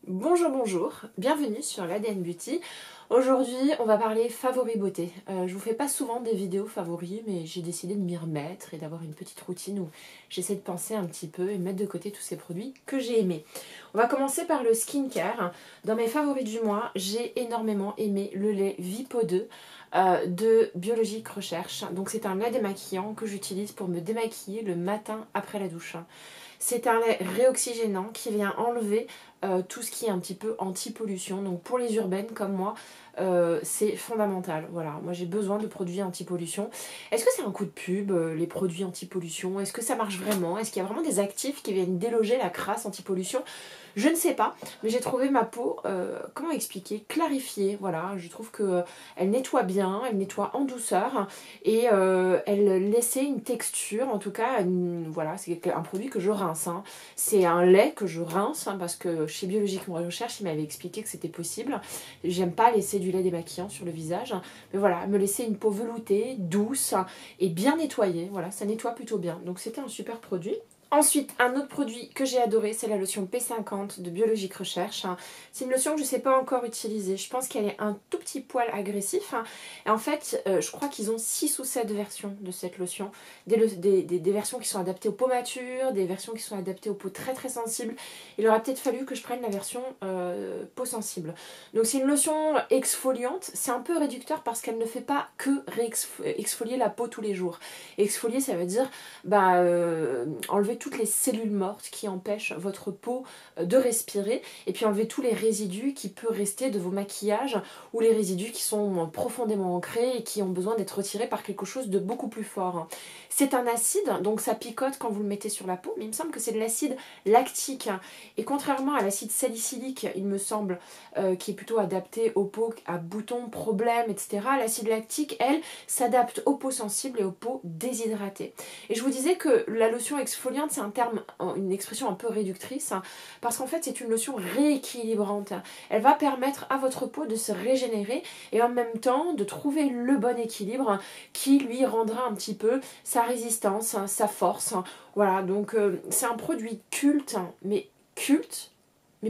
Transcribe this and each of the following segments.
Bonjour, bonjour, bienvenue sur l'ADN Beauty. Aujourd'hui, on va parler favoris beauté. Je vous fais pas souvent des vidéos favoris, mais j'ai décidé de m'y remettre et d'avoir une petite routine où j'essaie de penser un petit peu et mettre de côté tous ces produits que j'ai aimés. On va commencer par le skincare. Dans mes favoris du mois, j'ai énormément aimé le lait Vipo 2 de Biologique Recherche. Donc c'est un lait démaquillant que j'utilise pour me démaquiller le matin après la douche. C'est un lait réoxygénant qui vient enlever tout ce qui est un petit peu anti-pollution. Donc pour les urbaines comme moi, c'est fondamental. Voilà, moi j'ai besoin de produits anti-pollution. Est-ce que c'est un coup de pub, les produits anti-pollution? Est-ce que ça marche vraiment? Est-ce qu'il y a vraiment des actifs qui viennent déloger la crasse anti-pollution? Je ne sais pas, mais j'ai trouvé ma peau, comment expliquer, clarifiée. Voilà, je trouve que elle nettoie bien, elle nettoie en douceur et elle laissait une texture, en tout cas, voilà, c'est un produit que je rince. Hein. C'est un lait que je rince hein, parce que chez Biologique Recherche, il m'avait expliqué que c'était possible. J'aime pas laisser du lait démaquillant sur le visage, mais voilà, me laisser une peau veloutée, douce et bien nettoyée. Voilà, ça nettoie plutôt bien. Donc c'était un super produit. Ensuite, un autre produit que j'ai adoré, c'est la lotion P50 de Biologique Recherche. C'est une lotion que je ne sais pas encore utiliser. Je pense qu'elle est un tout petit poil agressif. Et en fait, je crois qu'ils ont 6 ou 7 versions de cette lotion. Des versions qui sont adaptées aux peaux matures, des versions qui sont adaptées aux peaux très très sensibles. Il aurait peut-être fallu que je prenne la version peau sensible. Donc c'est une lotion exfoliante. C'est un peu réducteur parce qu'elle ne fait pas que exfolier la peau tous les jours. Exfolier, ça veut dire enlever toutes les cellules mortes qui empêchent votre peau de respirer et puis enlever tous les résidus qui peuvent rester de vos maquillages ou les résidus qui sont profondément ancrés et qui ont besoin d'être retirés par quelque chose de beaucoup plus fort. C'est un acide, donc ça picote quand vous le mettez sur la peau, mais il me semble que c'est de l'acide lactique. Et contrairement à l'acide salicylique, il me semble, qui est plutôt adapté aux peaux à boutons, problèmes, etc., l'acide lactique, elle, s'adapte aux peaux sensibles et aux peaux déshydratées. Et je vous disais que la lotion exfoliante, c'est un terme, une expression un peu réductrice, hein, parce qu'en fait, c'est une lotion rééquilibrante. Elle va permettre à votre peau de se régénérer et en même temps de trouver le bon équilibre qui lui rendra un petit peu sa résistance, sa force. Voilà, donc c'est un produit culte, mais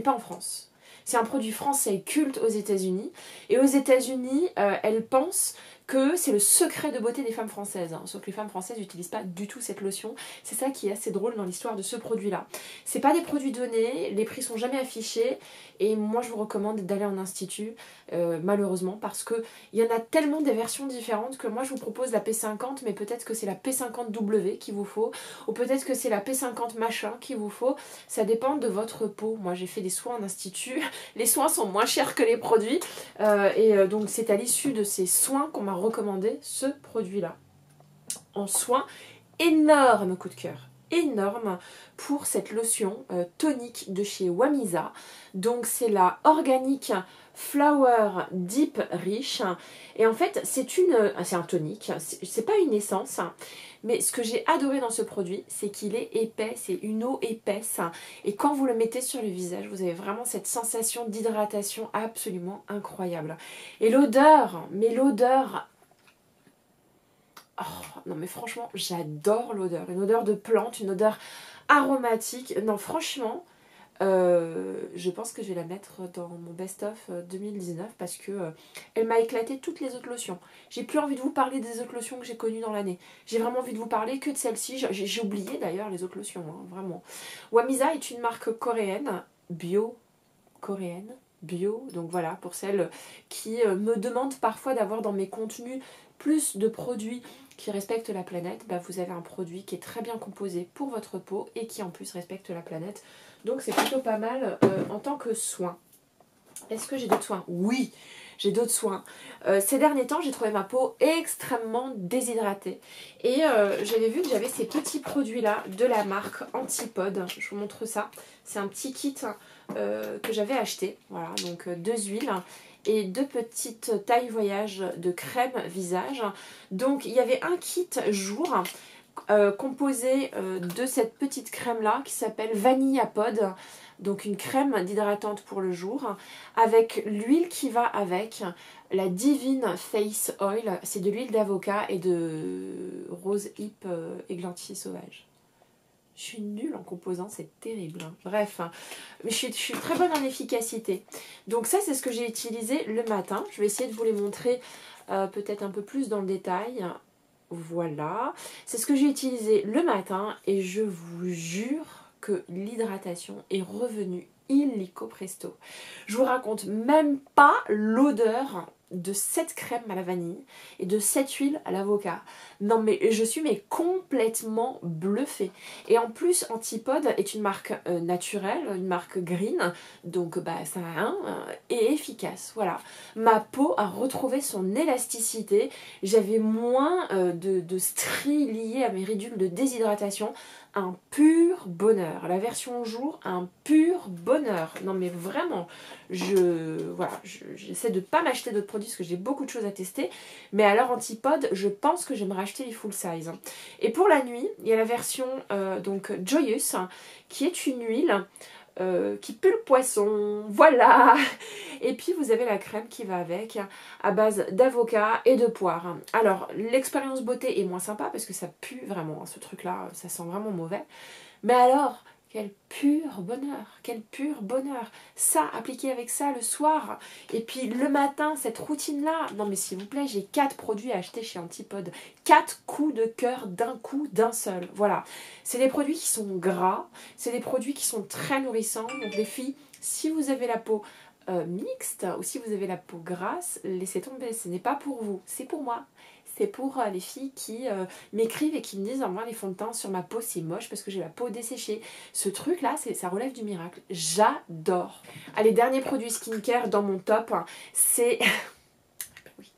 pas en France. C'est un produit français culte aux États-Unis. Et aux États-Unis, elles pensent que c'est le secret de beauté des femmes françaises. Hein. Sauf que les femmes françaises n'utilisent pas du tout cette lotion. C'est ça qui est assez drôle dans l'histoire de ce produit-là. C'est pas des produits donnés, les prix sont jamais affichés. Et moi, je vous recommande d'aller en institut, malheureusement, parce qu'il y en a tellement des versions différentes que moi, je vous propose la P50, mais peut-être que c'est la P50W qu'il vous faut, ou peut-être que c'est la P50 machin qu'il vous faut. Ça dépend de votre peau. Moi, j'ai fait des soins en institut. Les soins sont moins chers que les produits. Donc, c'est à l'issue de ces soins qu'on m'a recommandé ce produit-là. En soins, énorme coup de cœur. Énorme pour cette lotion tonique de chez Wamisa. Donc c'est la Organic Flower Deep Rich. Et en fait c'est un tonique, c'est pas une essence. Mais ce que j'ai adoré dans ce produit, c'est qu'il est épais, c'est une eau épaisse. Et quand vous le mettez sur le visage, vous avez vraiment cette sensation d'hydratation absolument incroyable. Et l'odeur, mais l'odeur... Oh, non mais franchement, j'adore l'odeur. Une odeur de plante, une odeur aromatique. Non, franchement, je pense que je vais la mettre dans mon best-of 2019 parce que elle m'a éclaté toutes les autres lotions. J'ai plus envie de vous parler des autres lotions que j'ai connues dans l'année. J'ai vraiment envie de vous parler que de celle-ci. J'ai oublié d'ailleurs les autres lotions, hein, vraiment. Wamisa est une marque coréenne, coréenne, bio. Donc voilà, pour celles qui me demandent parfois d'avoir dans mes contenus plus de produits qui respectent la planète, vous avez un produit qui est très bien composé pour votre peau et qui en plus respecte la planète. Donc c'est plutôt pas mal en tant que soin. Est-ce que j'ai d'autres soins? Oui, j'ai d'autres soins. Ces derniers temps, j'ai trouvé ma peau extrêmement déshydratée. Et j'avais vu que j'avais ces petits produits-là de la marque Antipode. Je vous montre ça. C'est un petit kit que j'avais acheté. Voilà, donc 2 huiles et 2 petites tailles voyage de crème visage. Donc il y avait un kit jour composé de cette petite crème là qui s'appelle Vanilla Pod, donc une crème d'hydratante pour le jour avec l'huile qui va avec, la Divine Face Oil, c'est de l'huile d'avocat et de rose hip églantier sauvage. Je suis nulle en composant, c'est terrible. Hein. Bref, hein. Mais je suis très bonne en efficacité. Donc ça, c'est ce que j'ai utilisé le matin. Je vais essayer de vous les montrer peut-être un peu plus dans le détail. Voilà. C'est ce que j'ai utilisé le matin et je vous jure que l'hydratation est revenue illico presto. Je vous raconte même pas l'odeur de cette crème à la vanille et de cette huile à l'avocat. Non mais je suis complètement bluffée. Et en plus Antipode est une marque naturelle, une marque green, donc bah ça a un et efficace. Voilà. Ma peau a retrouvé son élasticité, j'avais moins de stries liées à mes ridules de déshydratation. Un pur bonheur. La version jour, un pur bonheur. Non mais vraiment, j'essaie de ne pas m'acheter d'autres produits parce que j'ai beaucoup de choses à tester. Mais à leur Antipode, je pense que je vais me racheter les full size. Et pour la nuit, il y a la version donc Joyous, qui est une huile qui pue le poisson, voilà. Et puis vous avez la crème qui va avec, à base d'avocat et de poire. Alors l'expérience beauté est moins sympa parce que ça pue vraiment, hein, ce truc là, ça sent vraiment mauvais. Mais alors, quel pur bonheur, quel pur bonheur. Ça, appliqué avec ça le soir. Et puis le matin, cette routine-là. Non mais s'il vous plaît, j'ai 4 produits à acheter chez Antipode. 4 coups de cœur d'un coup, d'un seul. Voilà. C'est des produits qui sont gras. C'est des produits qui sont très nourrissants. Donc les filles, si vous avez la peau mixte ou si vous avez la peau grasse, laissez tomber. Ce n'est pas pour vous, c'est pour moi. C'est pour les filles qui m'écrivent et qui me disent moi les fonds de teint sur ma peau c'est moche parce que j'ai la peau desséchée. Ce truc là, ça relève du miracle. J'adore. Allez, dernier produit skincare dans mon top, c'est oui,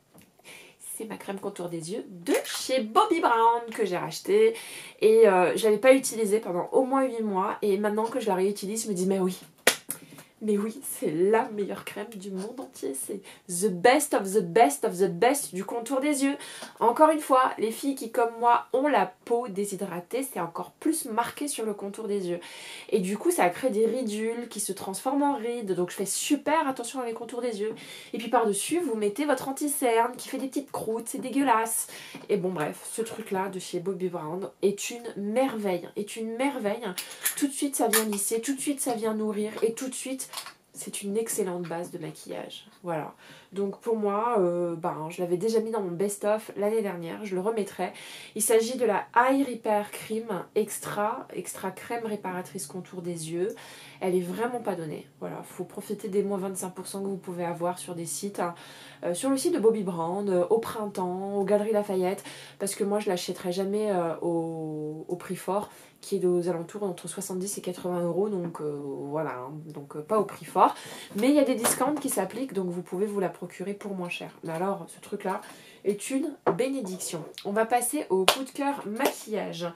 c'est ma crème contour des yeux de chez Bobbi Brown que j'ai racheté et je l'avais pas utilisée pendant au moins 8 mois et maintenant que je la réutilise, je me dis mais oui, c'est la meilleure crème du monde entier. C'est the best of the best of the best du contour des yeux. Encore une fois, les filles qui, comme moi, ont la peau déshydratée, c'est encore plus marqué sur le contour des yeux. Et du coup, ça crée des ridules qui se transforment en rides. Donc, je fais super attention à mes contours des yeux. Et puis, par-dessus, vous mettez votre anti-cerne qui fait des petites croûtes. C'est dégueulasse. Et bon, bref, ce truc-là de chez Bobbi Brown est une merveille. Tout de suite, ça vient lisser. Tout de suite, ça vient nourrir. Et tout de suite, c'est une excellente base de maquillage. Voilà. Donc pour moi, je l'avais déjà mis dans mon best-of l'année dernière. Je le remettrai. Il s'agit de la Eye Repair Cream extra crème réparatrice contour des yeux. Elle est vraiment pas donnée. Voilà. Il faut profiter des moins 25% que vous pouvez avoir sur des sites. Hein. Sur le site de Bobbi Brown, au printemps, aux Galeries Lafayette. Parce que moi, je l'achèterai jamais au prix fort, qui est aux alentours entre 70 et 80 €, donc voilà, hein, donc pas au prix fort. Mais il y a des discounts qui s'appliquent, donc vous pouvez vous la procurer pour moins cher. Mais alors, ce truc-là est une bénédiction. On va passer au coup de cœur maquillage.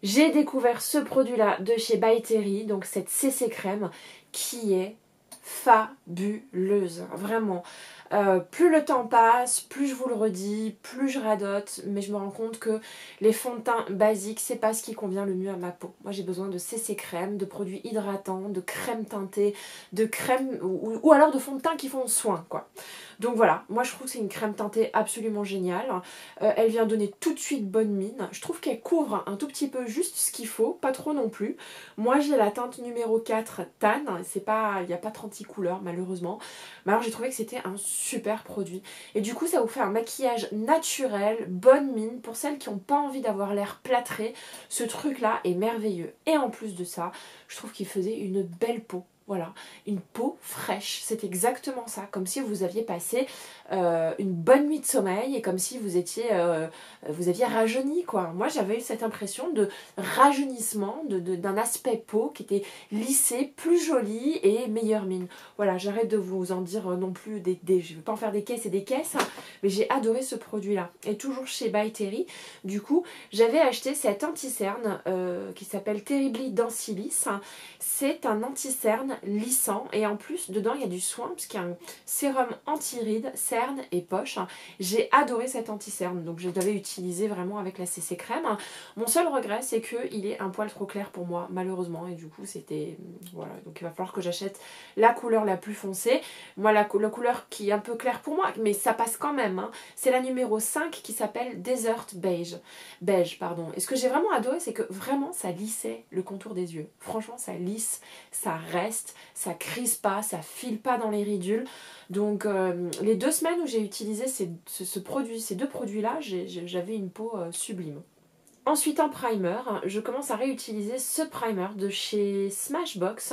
J'ai découvert ce produit-là de chez By Terry, donc cette CC crème, qui est fabuleuse, vraiment. Plus le temps passe, plus je vous le redis, plus je radote, mais je me rends compte que les fonds de teint basiques, c'est pas ce qui convient le mieux à ma peau. Moi j'ai besoin de CC crème, de produits hydratants, de crème teintée, de crème ou alors de fonds de teint qui font soin quoi. Donc voilà, moi je trouve que c'est une crème teintée absolument géniale. Elle vient donner tout de suite bonne mine. Je trouve qu'elle couvre un tout petit peu juste ce qu'il faut, pas trop non plus. Moi j'ai la teinte numéro 4 Tan, il n'y a pas 36 couleurs malheureusement. Mais alors j'ai trouvé que c'était un super produit. Et du coup ça vous fait un maquillage naturel, bonne mine. Pour celles qui n'ont pas envie d'avoir l'air plâtré, ce truc là est merveilleux. Et en plus de ça, je trouve qu'il faisait une belle peau. Voilà, une peau fraîche, c'est exactement ça, comme si vous aviez passé une bonne nuit de sommeil et comme si vous aviez rajeuni quoi. Moi j'avais eu cette impression de rajeunissement, d'un aspect peau qui était lissé, plus joli et meilleure mine. Voilà, j'arrête de vous en dire non plus, je ne vais pas en faire des caisses et des caisses, mais j'ai adoré ce produit là. Et toujours chez By Terry, du coup j'avais acheté cet anti-cerne qui s'appelle Terribly Densilis. C'est un anti-cerne lissant et en plus dedans il y a du soin parce qu'il y a un sérum anti-rides, cernes et poches. J'ai adoré cet anti-cerne, donc je l'avais utilisé vraiment avec la CC crème. Mon seul regret c'est qu'il est un poil trop clair pour moi malheureusement et du coup c'était... Voilà, donc il va falloir que j'achète la couleur la plus foncée. Moi la couleur qui est un peu claire pour moi, mais ça passe quand même, hein. C'est la numéro 5 qui s'appelle Desert Beige. Et ce que j'ai vraiment adoré c'est que vraiment ça lissait le contour des yeux. Franchement ça lisse, ça reste, ça crise pas, ça file pas dans les ridules. Donc les 2 semaines où j'ai utilisé ces deux produits-là, j'avais une peau sublime. Ensuite en primer, je commence à réutiliser ce primer de chez Smashbox.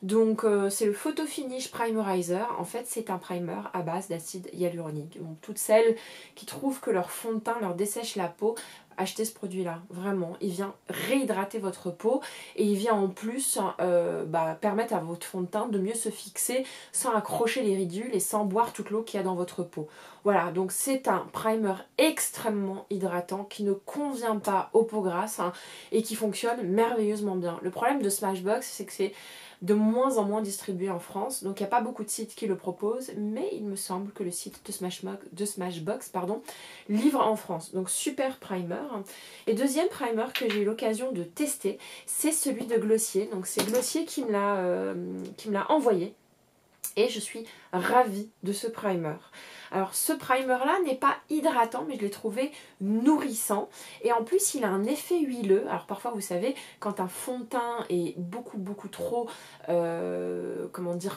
Donc c'est le Photo Finish Primerizer. En fait c'est un primer à base d'acide hyaluronique. Donc toutes celles qui trouvent que leur fond de teint leur dessèche la peau, achetez ce produit là, vraiment, il vient réhydrater votre peau et il vient en plus permettre à votre fond de teint de mieux se fixer sans accrocher les ridules et sans boire toute l'eau qu'il y a dans votre peau. Voilà, donc c'est un primer extrêmement hydratant qui ne convient pas aux peaux grasses et qui fonctionne merveilleusement bien. Le problème de Smashbox c'est que c'est de moins en moins distribué en France, donc il n'y a pas beaucoup de sites qui le proposent, mais il me semble que le site de Smashbox livre en France, donc super primer. Et deuxième primer que j'ai eu l'occasion de tester, c'est celui de Glossier, donc c'est Glossier qui me l'a envoyé, et je suis ravie de ce primer. Alors ce primer là n'est pas hydratant mais je l'ai trouvé nourrissant et en plus il a un effet huileux. Alors parfois vous savez quand un fond de teint est beaucoup trop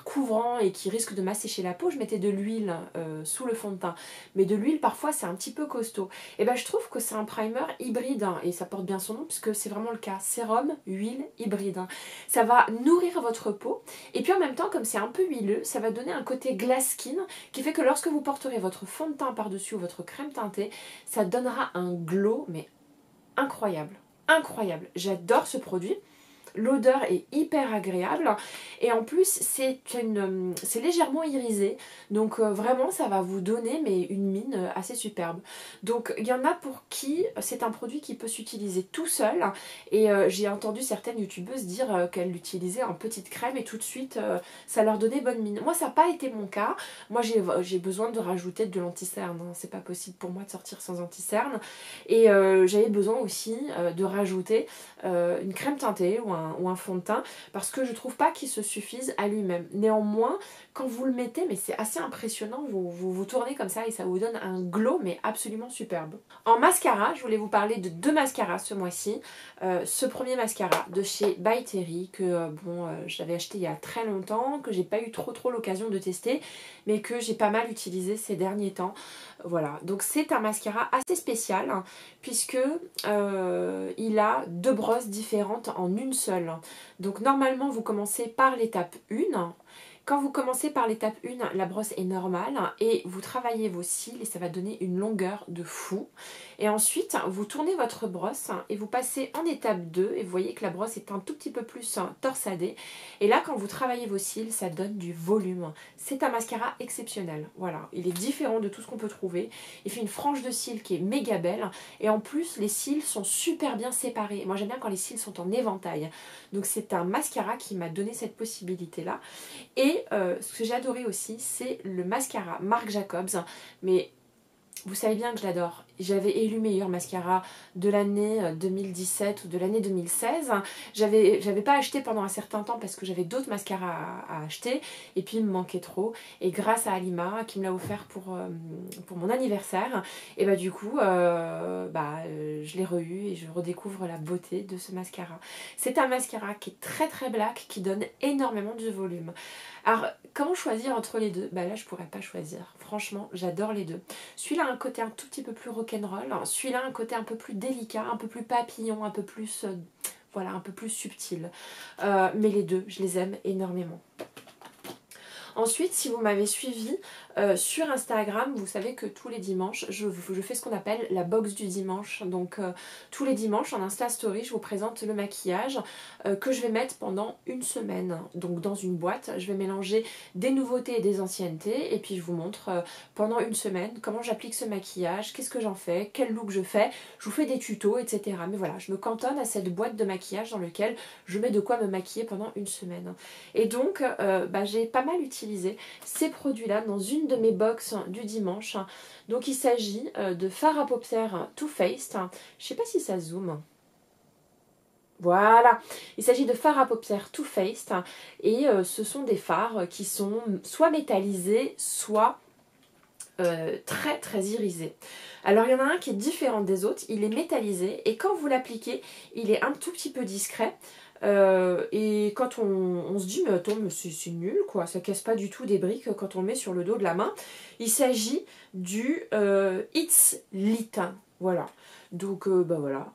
couvrant et qui risque de m'assécher la peau, je mettais de l'huile sous le fond de teint, mais de l'huile parfois c'est un petit peu costaud. Et ben je trouve que c'est un primer hybride et ça porte bien son nom puisque c'est vraiment le cas, sérum, huile, hybride. Ça va nourrir votre peau et puis en même temps comme c'est un peu huileux, ça va donner un côté glass skin qui fait que lorsque vous porterez votre fond de teint par-dessus ou votre crème teintée, ça donnera un glow mais incroyable, incroyable. J'adore ce produit. L'odeur est hyper agréable et en plus c'est légèrement irisé, donc vraiment ça va vous donner une mine assez superbe. Donc il y en a pour qui c'est un produit qui peut s'utiliser tout seul et j'ai entendu certaines youtubeuses dire qu'elles l'utilisaient en petite crème et tout de suite ça leur donnait bonne mine. Moi ça n'a pas été mon cas, moi j'ai besoin de rajouter de l'anti-cerne, hein. C'est pas possible pour moi de sortir sans anti-cerne et j'avais besoin aussi de rajouter une crème teintée ou un fond de teint parce que je trouve pas qu'il se suffise à lui-même. Néanmoins, quand vous le mettez, mais c'est assez impressionnant, vous tournez comme ça et ça vous donne un glow mais absolument superbe. En mascara, je voulais vous parler de 2 mascaras ce mois-ci. Ce premier mascara de chez By Terry que j'avais acheté il y a très longtemps, que j'ai pas eu trop l'occasion de tester, mais que j'ai pas mal utilisé ces derniers temps. Voilà, donc c'est un mascara assez spécial hein, puisque il a 2 brosses différentes en une seule. Donc normalement vous commencez par l'étape 1. Quand vous commencez par l'étape 1, la brosse est normale et vous travaillez vos cils et ça va donner une longueur de fou. Et ensuite, vous tournez votre brosse et vous passez en étape 2 et vous voyez que la brosse est un tout petit peu plus torsadée. Et là, quand vous travaillez vos cils, ça donne du volume. C'est un mascara exceptionnel. Voilà, il est différent de tout ce qu'on peut trouver. Il fait une frange de cils qui est méga belle et en plus, les cils sont super bien séparés. Moi, j'aime bien quand les cils sont en éventail. Donc, c'est un mascara qui m'a donné cette possibilité-là. Et ce que j'ai adoré aussi, c'est le mascara Marc Jacobs. Mais vous savez bien que je l'adore. J'avais élu meilleur mascara de l'année 2017 ou de l'année 2016. J'avais pas acheté pendant un certain temps parce que j'avais d'autres mascaras à acheter. Et puis il me manquait trop. Et grâce à Alima qui me l'a offert pour mon anniversaire, et bah du coup je l'ai re-eu et je redécouvre la beauté de ce mascara. C'est un mascara qui est très black, qui donne énormément de volume. Alors comment choisir entre les deux? Bah là je pourrais pas choisir. Franchement j'adore les deux. Celui-là a un côté un tout petit peu plus rock'n'roll. Celui-là a un côté un peu plus délicat, un peu plus papillon, un peu plus un peu plus subtil. Mais les deux, je les aime énormément. Ensuite, si vous m'avez suivi sur Instagram, vous savez que tous les dimanches, je fais ce qu'on appelle la box du dimanche. Donc tous les dimanches en Insta Story, je vous présente le maquillage que je vais mettre pendant une semaine. Donc dans une boîte, je vais mélanger des nouveautés et des anciennetés. Et puis je vous montre pendant une semaine comment j'applique ce maquillage, qu'est-ce que j'en fais, quel look je fais. Je vous fais des tutos, etc. Mais voilà, je me cantonne à cette boîte de maquillage dans laquelle je mets de quoi me maquiller pendant une semaine. Et donc, j'ai pas mal utilisé ces produits-là dans une de mes box du dimanche. Donc il s'agit de fard à paupières Too Faced. Je sais pas si ça zoome. Voilà, il s'agit de fard à paupières Too Faced et ce sont des fards qui sont soit métallisés, soit très très irisés. Alors il y en a un qui est différent des autres, il est métallisé et quand vous l'appliquez, il est un tout petit peu discret. Et quand on se dit mais attends mais c'est nul quoi, ça casse pas du tout des briques quand on le met sur le dos de la main. Il s'agit du It's Lit, voilà. Donc voilà,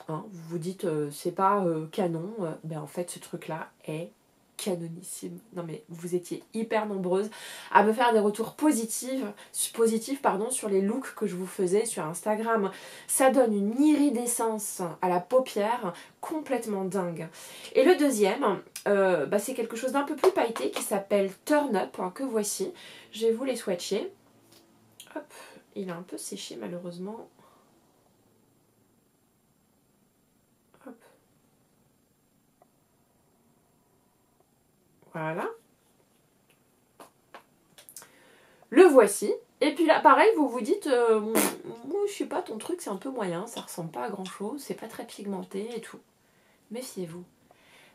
hein, vous vous dites c'est pas canon, ben en fait ce truc là est canonissime. Non mais vous étiez hyper nombreuses à me faire des retours positifs sur les looks que je vous faisais sur Instagram. Ça donne une iridescence à la paupière complètement dingue. Et le deuxième, c'est quelque chose d'un peu plus pailleté qui s'appelle Turn Up, hein, que voici. Je vais vous les swatcher. Hop, il a un peu séché malheureusement. Hop. Voilà. Le voici. Et puis là, pareil, vous vous dites, moi, je sais pas, ton truc, c'est un peu moyen, ça ressemble pas à grand chose, c'est pas très pigmenté et tout. Méfiez-vous.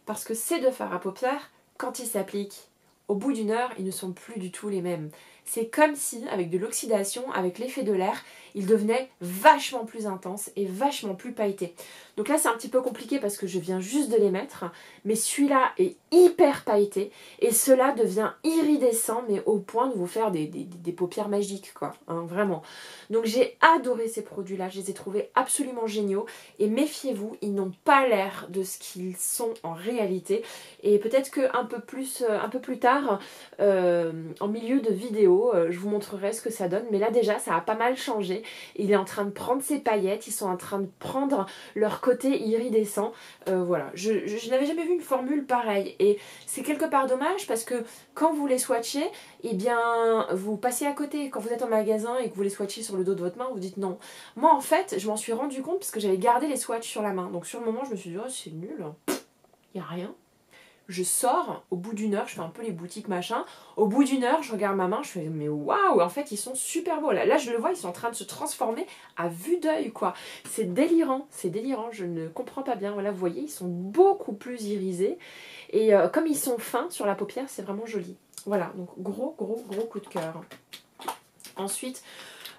Parce que ces deux fards à paupières, quand ils s'appliquent, au bout d'une heure, ils ne sont plus du tout les mêmes. C'est comme si, avec de l'oxydation, avec l'effet de l'air, ils devenaient vachement plus intenses et vachement plus pailletés. Donc là, c'est un petit peu compliqué parce que je viens juste de les mettre, mais celui-là est hyper pailleté et cela devient iridescent, mais au point de vous faire des paupières magiques, quoi, hein, vraiment. Donc j'ai adoré ces produits-là, je les ai trouvés absolument géniaux et méfiez-vous, ils n'ont pas l'air de ce qu'ils sont en réalité. Et peut-être qu'un peu plus tard, en milieu de vidéo, je vous montrerai ce que ça donne. Mais là déjà, ça a pas mal changé. Il est en train de prendre ses paillettes, ils sont en train de prendre leur côté iridescent. Voilà, je n'avais jamais vu une formule pareille. Et c'est quelque part dommage parce que quand vous les swatchez, eh bien, vous passez à côté. Quand vous êtes en magasin et que vous les swatchez sur le dos de votre main, vous dites non. Moi, en fait, je m'en suis rendu compte parce que j'avais gardé les swatchs sur la main. Donc sur le moment, je me suis dit, oh, c'est nul, il n'y a rien. Je sors, au bout d'une heure, je fais un peu les boutiques machin. Au bout d'une heure, je regarde ma main, je fais mais waouh, en fait ils sont super beaux. Là, je le vois, ils sont en train de se transformer à vue d'œil quoi. C'est délirant, je ne comprends pas bien. Voilà, vous voyez, ils sont beaucoup plus irisés. Et comme ils sont fins sur la paupière, c'est vraiment joli. Voilà, donc gros coup de cœur. Ensuite,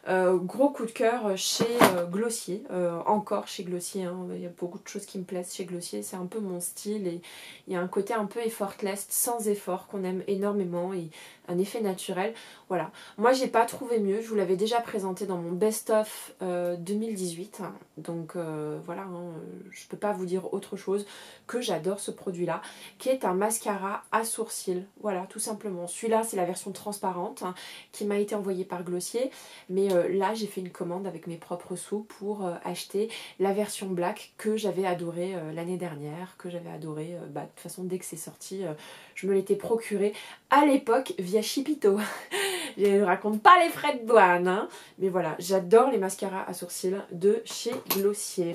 gros coup de cœur chez Glossier, encore chez Glossier, hein. Il y a beaucoup de choses qui me plaisent chez Glossier, c'est un peu mon style et il y a un côté un peu effortless, sans effort, qu'on aime énormément et un effet naturel. Voilà, moi j'ai pas trouvé mieux, je vous l'avais déjà présenté dans mon best-of 2018, donc voilà, hein, je peux pas vous dire autre chose que j'adore ce produit là, qui est un mascara à sourcils, voilà, tout simplement. Celui-là c'est la version transparente, hein, qui m'a été envoyée par Glossier, mais là j'ai fait une commande avec mes propres sous pour acheter la version black que j'avais adorée l'année dernière, que j'avais adorée, de toute façon dès que c'est sorti, je me l'étais procuré à l'époque via Chipito. Je ne raconte pas les frais de douane, hein, mais voilà, j'adore les mascaras à sourcils de chez Glossier.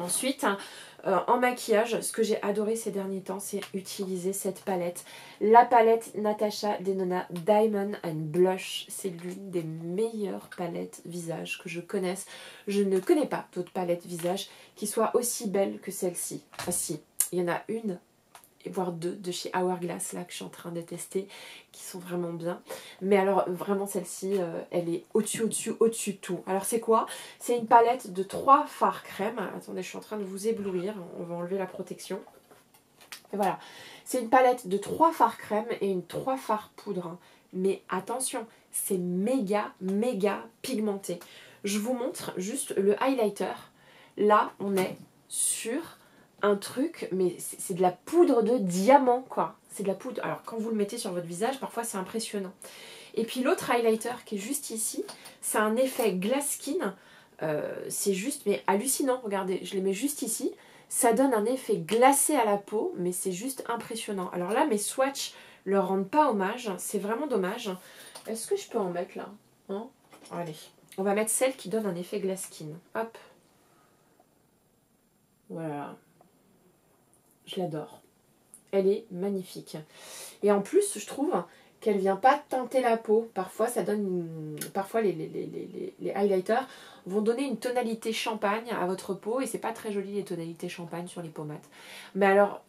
Ensuite, en maquillage, ce que j'ai adoré ces derniers temps, c'est utiliser cette palette. La palette Natasha Denona Diamond and Blush. C'est l'une des meilleures palettes visage que je connaisse. Je ne connais pas d'autres palettes visage qui soient aussi belles que celle-ci. Ah si, il y en a une, voire deux de chez Hourglass là que je suis en train de tester, qui sont vraiment bien. Mais alors vraiment celle-ci, elle est au-dessus de tout. Alors c'est quoi? C'est une palette de 3 fards crème. Attendez, je suis en train de vous éblouir. On va enlever la protection. Et voilà. C'est une palette de 3 fards crème et une 3 fards poudre. Mais attention, c'est méga pigmenté. Je vous montre juste le highlighter. Là, on est sur un truc, mais c'est de la poudre de diamant, quoi. C'est de la poudre. Alors, quand vous le mettez sur votre visage, parfois c'est impressionnant. Et puis l'autre highlighter qui est juste ici, c'est un effet glass skin. C'est juste, mais hallucinant. Regardez, je les mets juste ici. Ça donne un effet glacé à la peau, mais c'est juste impressionnant. Alors là, mes swatchs leur rendent pas hommage. C'est vraiment dommage. Est-ce que je peux en mettre là, hein? Allez, on va mettre celle qui donne un effet glass skin. Hop. Voilà. Je l'adore. Elle est magnifique. Et en plus, je trouve qu'elle vient pas teinter la peau. Parfois, ça donne parfois les highlighters vont donner une tonalité champagne à votre peau et c'est pas très joli les tonalités champagne sur les pommades. Mais alors,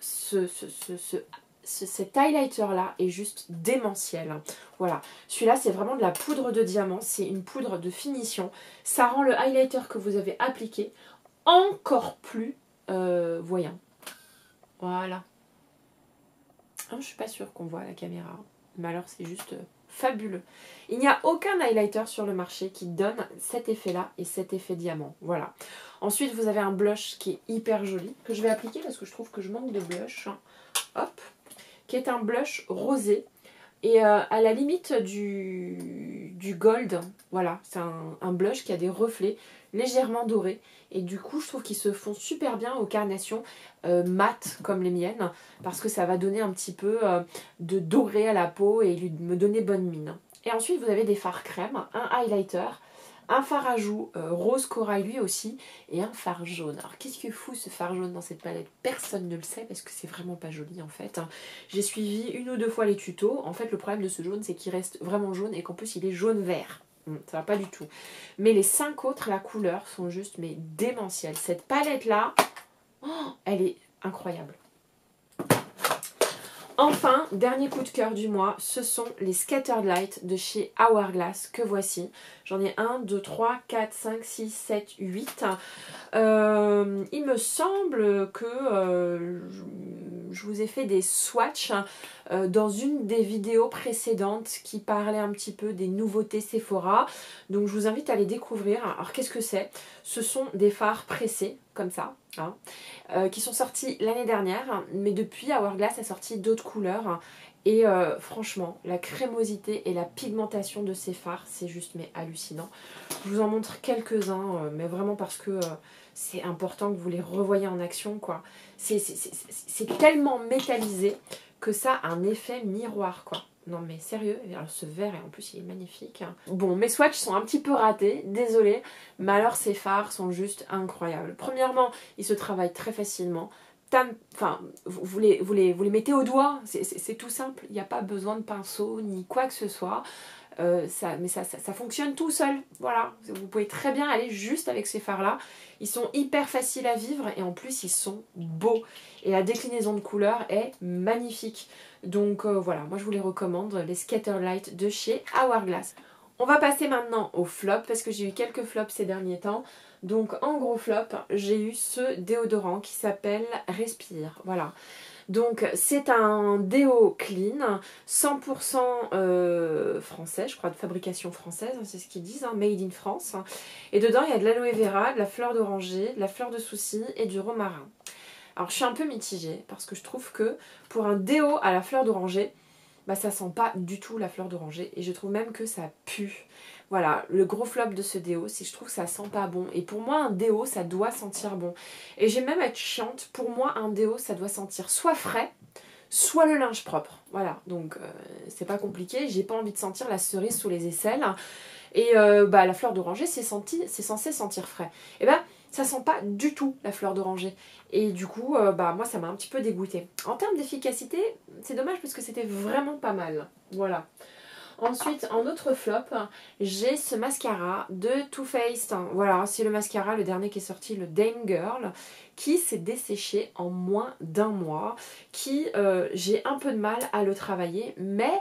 cet highlighter là est juste démentiel. Voilà, celui-là c'est vraiment de la poudre de diamant, c'est une poudre de finition. Ça rend le highlighter que vous avez appliqué encore plus voyant. Voilà. Je suis pas sûre qu'on voit à la caméra, mais alors c'est juste fabuleux. Il n'y a aucun highlighter sur le marché qui donne cet effet-là et cet effet diamant. Voilà. Ensuite, vous avez un blush qui est hyper joli, que je vais appliquer parce que je trouve que je manque de blush. Hop. Qui est un blush rosé. Et à la limite du gold, voilà, c'est un blush qui a des reflets légèrement dorés. Et du coup, je trouve qu'ils se font super bien aux carnations mates comme les miennes. Parce que ça va donner un petit peu de doré à la peau et me donner bonne mine. Et ensuite, vous avez des fards crème, un highlighter, un fard à joues rose corail lui aussi, et un fard jaune. Alors qu'est-ce que fout ce fard jaune dans cette palette? Personne ne le sait parce que c'est vraiment pas joli en fait. J'ai suivi 1 ou 2 fois les tutos. En fait le problème de ce jaune c'est qu'il reste vraiment jaune et qu'en plus il est jaune-vert. Ça va pas du tout. Mais les 5 autres, la couleur sont juste mais démentielles. Cette palette là, elle est incroyable. Enfin, dernier coup de cœur du mois, ce sont les Scattered Light de chez Hourglass que voici. J'en ai 1, 2, 3, 4, 5, 6, 7, 8. Il me semble que je vous ai fait des swatchs dans une des vidéos précédentes qui parlait un petit peu des nouveautés Sephora. Donc je vous invite à les découvrir. Alors qu'est-ce que c'est? Ce sont des fards pressés, comme ça, hein, qui sont sortis l'année dernière. Mais depuis, Hourglass a sorti d'autres couleurs. Et franchement, la crémosité et la pigmentation de ces fards, c'est juste mais hallucinant. Je vous en montre quelques-uns, mais vraiment parce que c'est important que vous les revoyez en action, quoi. C'est tellement métallisé que ça a un effet miroir, quoi. Non mais sérieux, alors ce vert, et en plus il est magnifique. Bon, mes swatchs sont un petit peu ratés, désolée, mais alors ces fards sont juste incroyables. Premièrement, ils se travaillent très facilement. Enfin, vous les mettez au doigt, c'est tout simple, il n'y a pas besoin de pinceau ni quoi que ce soit. Mais ça fonctionne tout seul, voilà. Vous pouvez très bien aller juste avec ces fards là. Ils sont hyper faciles à vivre et en plus ils sont beaux. Et la déclinaison de couleurs est magnifique. Donc voilà, moi je vous les recommande, les Scatter Light de chez Hourglass. On va passer maintenant au flop parce que j'ai eu quelques flops ces derniers temps. Donc en gros flop, j'ai eu ce déodorant qui s'appelle Respire, voilà. Donc c'est un déo clean, 100% français, je crois de fabrication française, c'est ce qu'ils disent, hein, made in France. Et dedans il y a de l'aloe vera, de la fleur d'oranger, de la fleur de souci et du romarin. Alors je suis un peu mitigée parce que je trouve que pour un déo à la fleur d'oranger, bah ça sent pas du tout la fleur d'oranger et je trouve même que ça pue. Voilà, le gros flop de ce déo, c'est que je trouve que ça sent pas bon. Et pour moi, un déo, ça doit sentir bon. Et j'ai même être chiante, pour moi, un déo, ça doit sentir soit frais, soit le linge propre. Voilà, donc c'est pas compliqué. J'ai pas envie de sentir la cerise sous les aisselles. Et la fleur d'oranger, c'est censé sentir frais. Et ben, ça sent pas du tout la fleur d'oranger. Et du coup, moi, ça m'a un petit peu dégoûtée. En termes d'efficacité, c'est dommage parce que c'était vraiment pas mal. Voilà. Ensuite, en autre flop, j'ai ce mascara de Too Faced. Voilà, c'est le mascara, le dernier qui est sorti, le Dame Girl, qui s'est desséché en moins d'1 mois, qui j'ai un peu de mal à le travailler, mais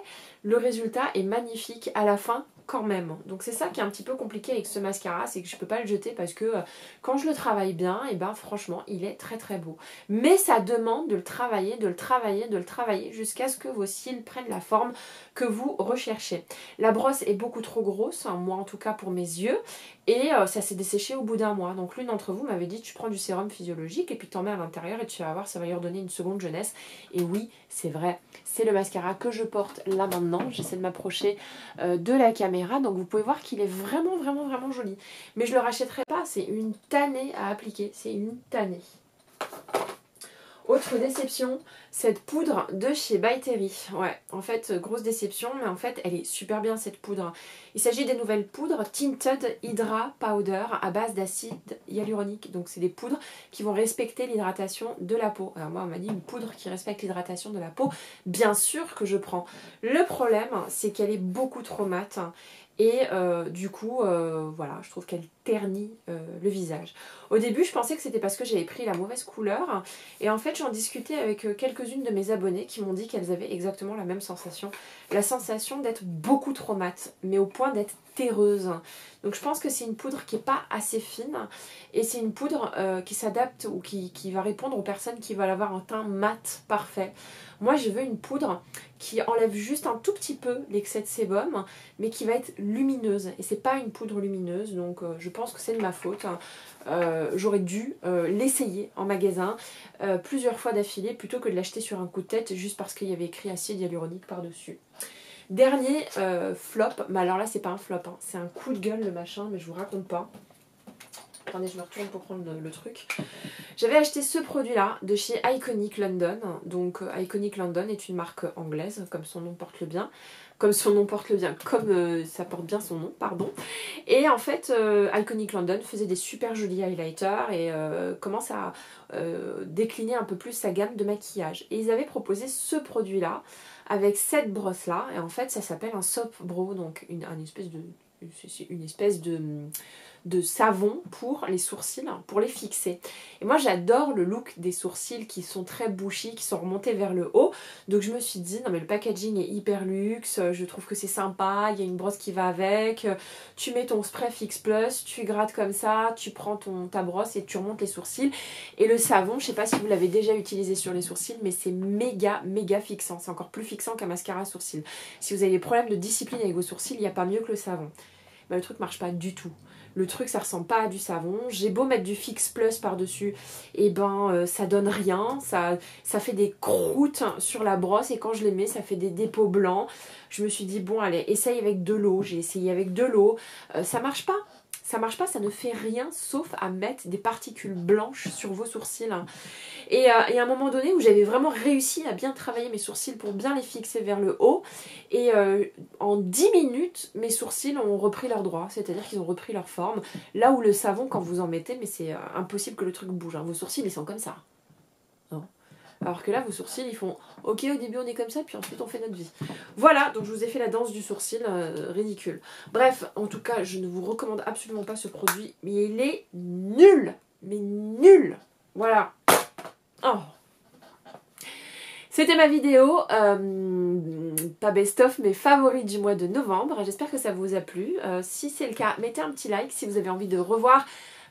le résultat est magnifique à la fin quand même. Donc c'est ça qui est un petit peu compliqué avec ce mascara, c'est que je peux pas le jeter parce que quand je le travaille bien, et ben franchement, il est très très beau. Mais ça demande de le travailler, de le travailler, de le travailler jusqu'à ce que vos cils prennent la forme que vous recherchez. La brosse est beaucoup trop grosse, hein, moi en tout cas pour mes yeux, et ça s'est desséché au bout d'1 mois. Donc l'une d'entre vous m'avait dit tu prends du sérum physiologique écologique et puis t'en mets à l'intérieur et tu vas voir, ça va lui redonner une seconde jeunesse. Et oui, c'est vrai, c'est le mascara que je porte là maintenant. J'essaie de m'approcher de la caméra, donc vous pouvez voir qu'il est vraiment, vraiment, vraiment joli. Mais je le rachèterai pas, c'est une tannée à appliquer, c'est une tannée. Autre déception, cette poudre de chez By Terry. Ouais, en fait, grosse déception, mais en fait, elle est super bien cette poudre. Il s'agit des nouvelles poudres Tinted Hydra Powder à base d'acide hyaluronique. Donc, c'est des poudres qui vont respecter l'hydratation de la peau. Alors moi, on m'a dit une poudre qui respecte l'hydratation de la peau. Bien sûr que je prends. Le problème, c'est qu'elle est beaucoup trop mate. Et du coup, voilà, je trouve qu'elle ternit le visage. Au début, je pensais que c'était parce que j'avais pris la mauvaise couleur. Et en fait, j'en discutais avec quelques-unes de mes abonnées qui m'ont dit qu'elles avaient exactement la même sensation. La sensation d'être beaucoup trop mate, mais au point d'être terreuse. Donc je pense que c'est une poudre qui n'est pas assez fine. Et c'est une poudre qui s'adapte ou qui va répondre aux personnes qui veulent avoir un teint mat parfait. Moi, je veux une poudre qui enlève juste un tout petit peu l'excès de sébum, mais qui va être lumineuse. Et c'est pas une poudre lumineuse, donc je pense que c'est de ma faute. J'aurais dû l'essayer en magasin plusieurs fois d'affilée plutôt que de l'acheter sur un coup de tête juste parce qu'il y avait écrit acide hyaluronique par-dessus. Dernier flop, mais alors là c'est pas un flop, hein, c'est un coup de gueule le machin, mais je vous raconte pas. Attendez, je me retourne pour prendre le truc. J'avais acheté ce produit-là de chez Iconic London. Donc Iconic London est une marque anglaise, comme son nom porte le bien. Comme son nom porte le bien, comme ça porte bien son nom, pardon. Et en fait, Iconic London faisait des super jolis highlighters et commence à décliner un peu plus sa gamme de maquillage. Et ils avaient proposé ce produit-là avec cette brosse-là. Et en fait, ça s'appelle un soap brow, donc une espèce de savon pour les sourcils, pour les fixer. Et moi j'adore le look des sourcils qui sont très bushy, qui sont remontés vers le haut. Donc je me suis dit, non mais le packaging est hyper luxe, je trouve que c'est sympa, il y a une brosse qui va avec, tu mets ton spray Fix Plus, tu grattes comme ça, tu prends ta brosse et tu remontes les sourcils. Et le savon, je sais pas si vous l'avez déjà utilisé sur les sourcils, mais c'est méga fixant, c'est encore plus fixant qu'un mascara à sourcils. Si vous avez des problèmes de discipline avec vos sourcils, il n'y a pas mieux que le savon. Bah, le truc marche pas du tout. Le truc ça ressemble pas à du savon. J'ai beau mettre du Fix Plus par dessus, et ben ça donne rien. Ça fait des croûtes sur la brosse et quand je les mets ça fait des dépôts blancs. Je me suis dit bon allez essaye avec de l'eau. J'ai essayé avec de l'eau. Ça marche pas. Ça marche pas, ça ne fait rien sauf à mettre des particules blanches sur vos sourcils. Et à un moment donné où j'avais vraiment réussi à bien travailler mes sourcils pour bien les fixer vers le haut. Et en 10 minutes, mes sourcils ont repris leur droit, c'est-à-dire qu'ils ont repris leur forme. Là où le savon, quand vous en mettez, mais c'est impossible que le truc bouge. Hein. Vos sourcils, ils sont comme ça. Non. Alors que là, vos sourcils, ils font « Ok, au début, on est comme ça, puis ensuite, on fait notre vie. » Voilà, donc je vous ai fait la danse du sourcil, ridicule. Bref, en tout cas, je ne vous recommande absolument pas ce produit, mais il est nul. Mais nul. Voilà. Oh. C'était ma vidéo, pas best-of, mais favori du mois de novembre. J'espère que ça vous a plu. Si c'est le cas, mettez un petit like. Si vous avez envie de revoir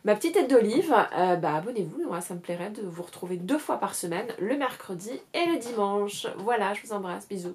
ma petite tête d'olive, bah abonnez-vous. Moi, ça me plairait de vous retrouver 2 fois par semaine, le mercredi et le dimanche. Voilà, je vous embrasse. Bisous.